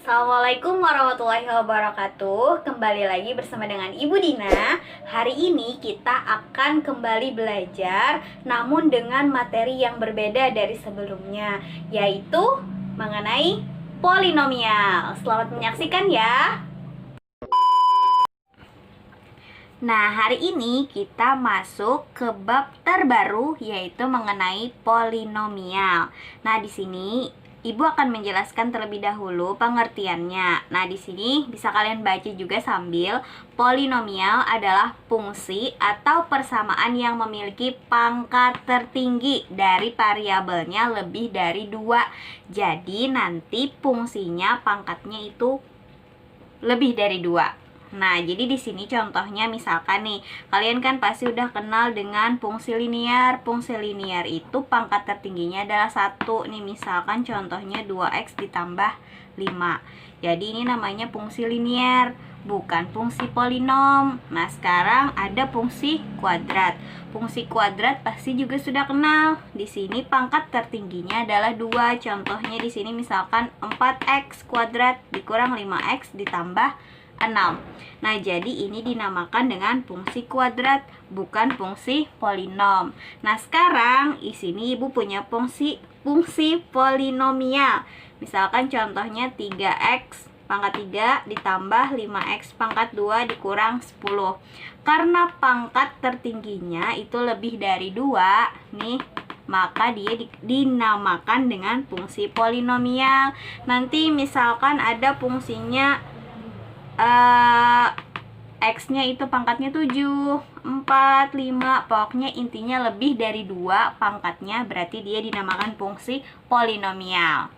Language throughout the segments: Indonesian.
Assalamualaikum warahmatullahi wabarakatuh. Kembali lagi bersama dengan Ibu Dina. Hari ini kita akan kembali belajar, namun dengan materi yang berbeda dari sebelumnya, yaitu mengenai polinomial. Selamat menyaksikan ya. Nah, hari ini kita masuk ke bab terbaru, yaitu mengenai polinomial. Nah, di sini Ibu akan menjelaskan terlebih dahulu pengertiannya. Nah, di sini bisa kalian baca juga sambil. Polinomial adalah fungsi atau persamaan yang memiliki pangkat tertinggi dari variabelnya lebih dari 2. Jadi, nanti fungsinya pangkatnya itu lebih dari 2. Nah, jadi di sini contohnya misalkan nih, kalian kan pasti udah kenal dengan fungsi linear. Fungsi linear itu pangkat tertingginya adalah 1. Nih, misalkan contohnya 2x ditambah 5. Jadi ini namanya fungsi linear, bukan fungsi polinom. Nah, sekarang ada fungsi kuadrat. Fungsi kuadrat pasti juga sudah kenal. Di sini pangkat tertingginya adalah 2. Contohnya di sini misalkan 4x kuadrat dikurang 5x ditambah 6. Nah, jadi ini dinamakan dengan fungsi kuadrat, bukan fungsi polinom. Nah, sekarang di sini Ibu punya fungsi polinomial. Misalkan contohnya 3x pangkat 3 ditambah 5x pangkat 2 dikurang 10. Karena pangkat tertingginya itu lebih dari 2 nih, maka dia dinamakan dengan fungsi polinomial. Nanti misalkan ada fungsinya x-nya itu pangkatnya 7, 4, 5, pokoknya intinya lebih dari 2 pangkatnya, berarti dia dinamakan fungsi polinomial.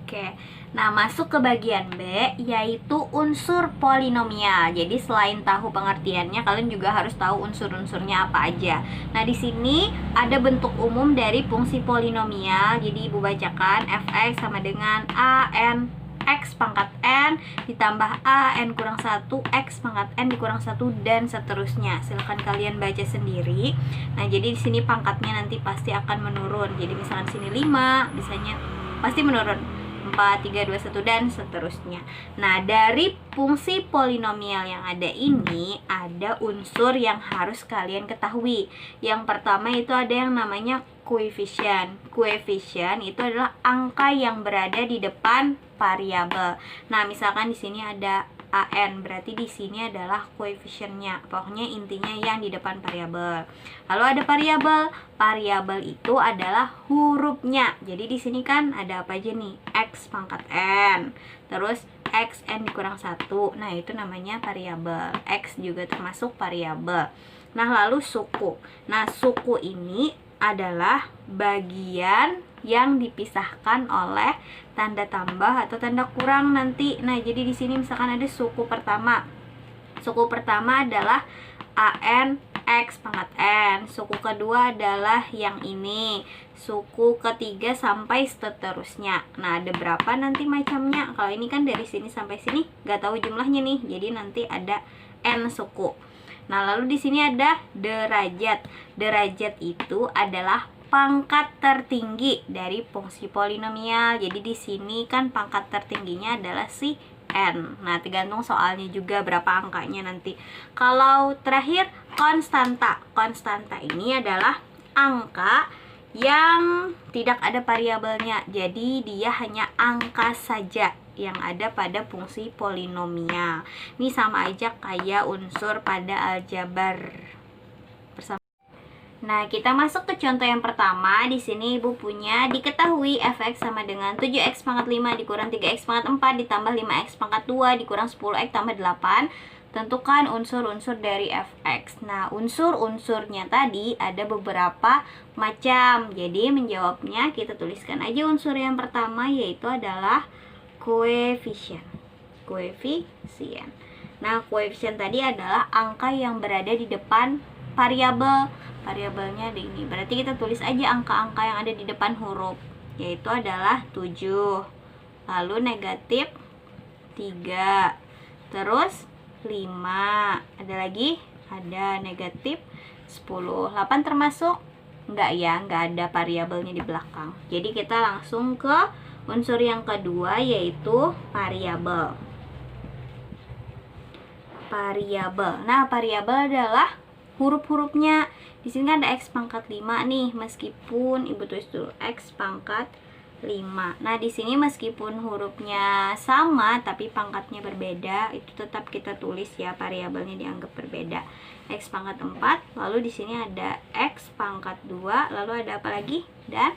Oke, nah masuk ke bagian B, yaitu unsur polinomial. Jadi selain tahu pengertiannya, kalian juga harus tahu unsur-unsurnya apa aja. Nah, di sini ada bentuk umum dari fungsi polinomial. Jadi Ibu bacakan, fx sama dengan a n x pangkat n ditambah a n kurang 1 x pangkat n dikurang 1 dan seterusnya. Silahkan kalian baca sendiri. Nah, jadi di sini pangkatnya nanti pasti akan menurun. Jadi misalkan sini 5, biasanya pasti menurun 4, 3, 2, 1 dan seterusnya. Nah, dari fungsi polinomial yang ada ini ada unsur yang harus kalian ketahui. Yang pertama itu ada yang namanya koefisien. Koefisien itu adalah angka yang berada di depan variabel. Nah, misalkan di sini ada an, berarti di sini adalah koefisiennya. Pokoknya intinya yang di depan variabel. Lalu ada variabel. Variabel itu adalah hurufnya. Jadi di sini kan ada apa aja nih? X pangkat n. Terus x n dikurang 1. Nah, itu namanya variabel. X juga termasuk variabel. Nah, lalu suku. Nah, suku ini adalah bagian yang dipisahkan oleh tanda tambah atau tanda kurang nanti. Nah, jadi di sini misalkan ada suku pertama. Suku pertama adalah an x pangkat n. Suku kedua adalah yang ini. Suku ketiga sampai seterusnya. Nah, ada berapa nanti macamnya? Kalau ini kan dari sini sampai sini nggak tahu jumlahnya nih. Jadi nanti ada n suku. Nah, lalu di sini ada derajat. Derajat itu adalah pangkat tertinggi dari fungsi polinomial. Jadi di sini kan pangkat tertingginya adalah si n. Nah, tergantung soalnya juga berapa angkanya nanti. Kalau terakhir konstanta. Konstanta ini adalah angka yang tidak ada variabelnya. Jadi dia hanya angka saja yang ada pada fungsi polinomial. Ini sama aja kayak unsur pada aljabar. Nah, kita masuk ke contoh yang pertama. Di sini Ibu punya diketahui fx sama dengan 7x pangkat 5 dikurang 3x pangkat 4 ditambah 5x pangkat 2 dikurang 10x tambah 8. Tentukan unsur-unsur dari fx. Nah, unsur-unsurnya tadi ada beberapa macam. Jadi, menjawabnya kita tuliskan aja unsur yang pertama, yaitu adalah koefisien. Koefisien. Nah, koefisien tadi adalah angka yang berada di depan variabel. Variabelnya ada ini. Berarti kita tulis aja angka-angka yang ada di depan huruf, yaitu adalah 7. Lalu negatif 3. Terus 5. Ada lagi? Ada negatif 10. 8 termasuk? Enggak ya, enggak ada variabelnya di belakang. Jadi kita langsung ke Unsur yang kedua yaitu variabel. Nah, variabel adalah huruf-hurufnya. Di sini kan ada X pangkat 5 nih, meskipun Ibu tulis dulu X pangkat 5. Nah, di sini meskipun hurufnya sama tapi pangkatnya berbeda, itu tetap kita tulis ya, variabelnya dianggap berbeda. X pangkat 4, lalu di sini ada X pangkat 2, lalu ada apa lagi? Dan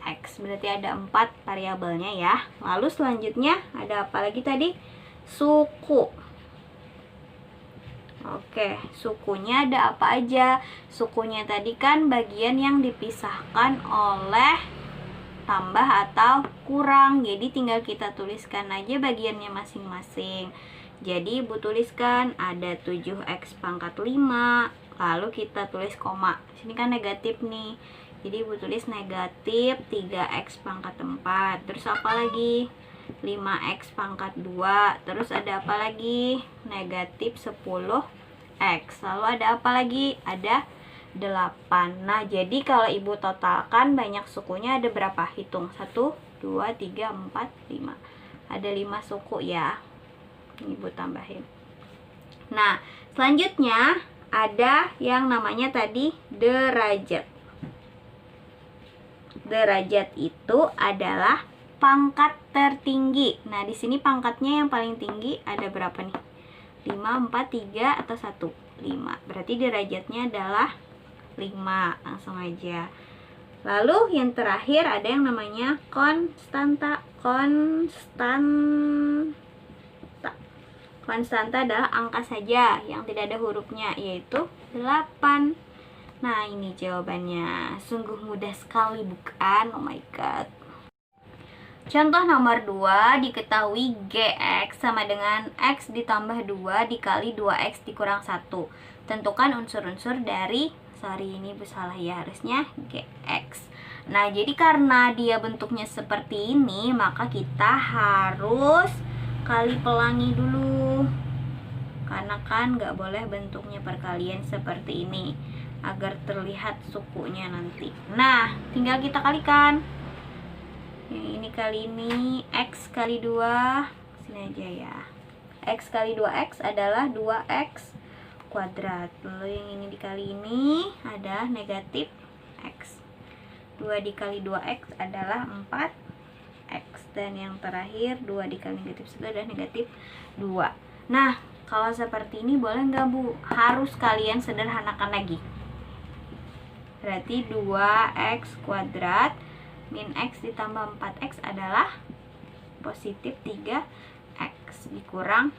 X. Berarti ada 4 variabelnya ya. Lalu selanjutnya ada apa lagi tadi? Suku. Oke, sukunya ada apa aja? Sukunya tadi kan bagian yang dipisahkan oleh tambah atau kurang. Jadi tinggal kita tuliskan aja bagiannya masing-masing. Jadi Ibu tuliskan ada 7X pangkat 5, lalu kita tulis koma. Sini kan negatif nih. Jadi Ibu tulis negatif 3X pangkat 4. Terus apa lagi? 5X pangkat 2. Terus ada apa lagi? Negatif 10X. Lalu ada apa lagi? Ada 8. Nah, jadi kalau Ibu totalkan banyak sukunya ada berapa? Hitung. 1, 2, 3, 4, 5. Ada 5 suku ya. Ibu tambahin. Nah, selanjutnya ada yang namanya tadi derajat. Derajat itu adalah pangkat tertinggi. Nah, di sini pangkatnya yang paling tinggi ada berapa nih? 5, 4, 3, atau 1? 5. Berarti derajatnya adalah 5. Langsung aja. Lalu yang terakhir ada yang namanya konstanta. Konstanta adalah angka saja yang tidak ada hurufnya, yaitu 8. Nah, ini jawabannya. Sungguh mudah sekali bukan? Oh my god. Contoh nomor 2, diketahui Gx sama dengan X ditambah 2 dikali 2X dikurang 1. Tentukan unsur-unsur dari, ini Bu salah ya, harusnya Gx. Nah, jadi karena dia bentuknya seperti ini, maka kita harus kali pelangi dulu. Karena kan nggak boleh bentuknya perkalian seperti ini, agar terlihat sukunya nanti. Nah, tinggal kita kalikan. Yang ini kali ini, X kali 2, sini aja ya. X kali 2X adalah 2X kuadrat. Lalu yang ini dikali ini ada negatif X. 2 dikali 2X adalah 4X. Dan yang terakhir 2 dikali negatif 1 adalah negatif 2. Nah, kalau seperti ini boleh nggak Bu? Harus kalian sederhanakan lagi. Berarti 2X kuadrat min X ditambah 4X adalah positif 3X dikurang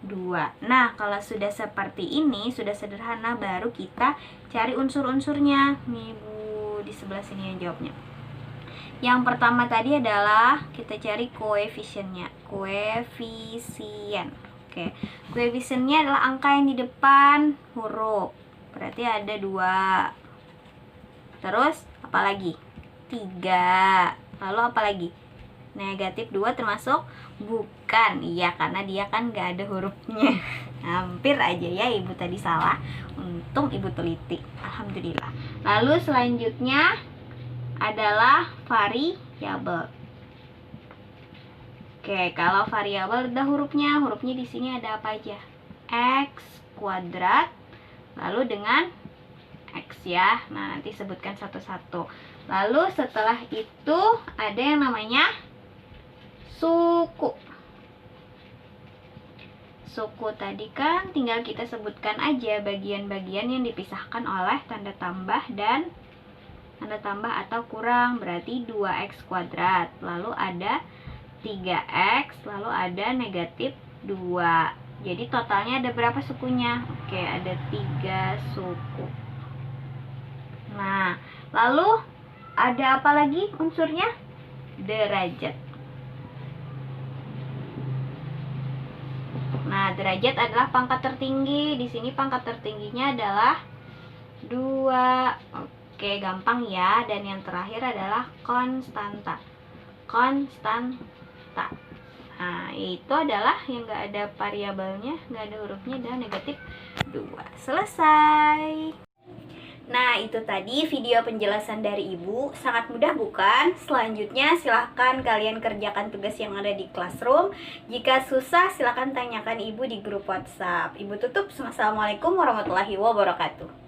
2. Nah, kalau sudah seperti ini, sudah sederhana, baru kita cari unsur-unsurnya. Nih Bu, di sebelah sini yang jawabnya. Yang pertama tadi adalah kita cari koefisiennya. Koefisien. Oke, koefisiennya adalah angka yang di depan huruf. Berarti ada 2. Terus apa lagi? 3. Lalu apa lagi? Negatif 2 termasuk? Bukan. Iya, karena dia kan gak ada hurufnya. Hampir aja ya Ibu tadi salah. Untung Ibu teliti. Alhamdulillah. Lalu selanjutnya adalah variabel. Oke, kalau variabel ada hurufnya. Hurufnya di sini ada apa aja? X kuadrat. Lalu dengan X ya. Nah, nanti sebutkan satu-satu. Lalu setelah itu ada yang namanya suku. Suku tadi kan tinggal kita sebutkan aja bagian-bagian yang dipisahkan oleh tanda tambah dan tanda tambah atau kurang. Berarti 2X kuadrat. Lalu ada 3X. Lalu ada negatif 2. Jadi totalnya ada berapa sukunya? Oke, ada 3 suku. Nah, lalu ada apa lagi unsurnya? Derajat. Nah, derajat adalah pangkat tertinggi. Di sini pangkat tertingginya adalah 2. Oke, gampang ya. Dan yang terakhir adalah konstanta. Konstanta. Nah, itu adalah yang gak ada variabelnya, gak ada hurufnya, dan negatif 2. Selesai. Nah, itu tadi video penjelasan dari Ibu. Sangat mudah bukan? Selanjutnya silahkan kalian kerjakan tugas yang ada di classroom. Jika susah silahkan tanyakan Ibu di grup WhatsApp. Ibu tutup. Assalamualaikum warahmatullahi wabarakatuh.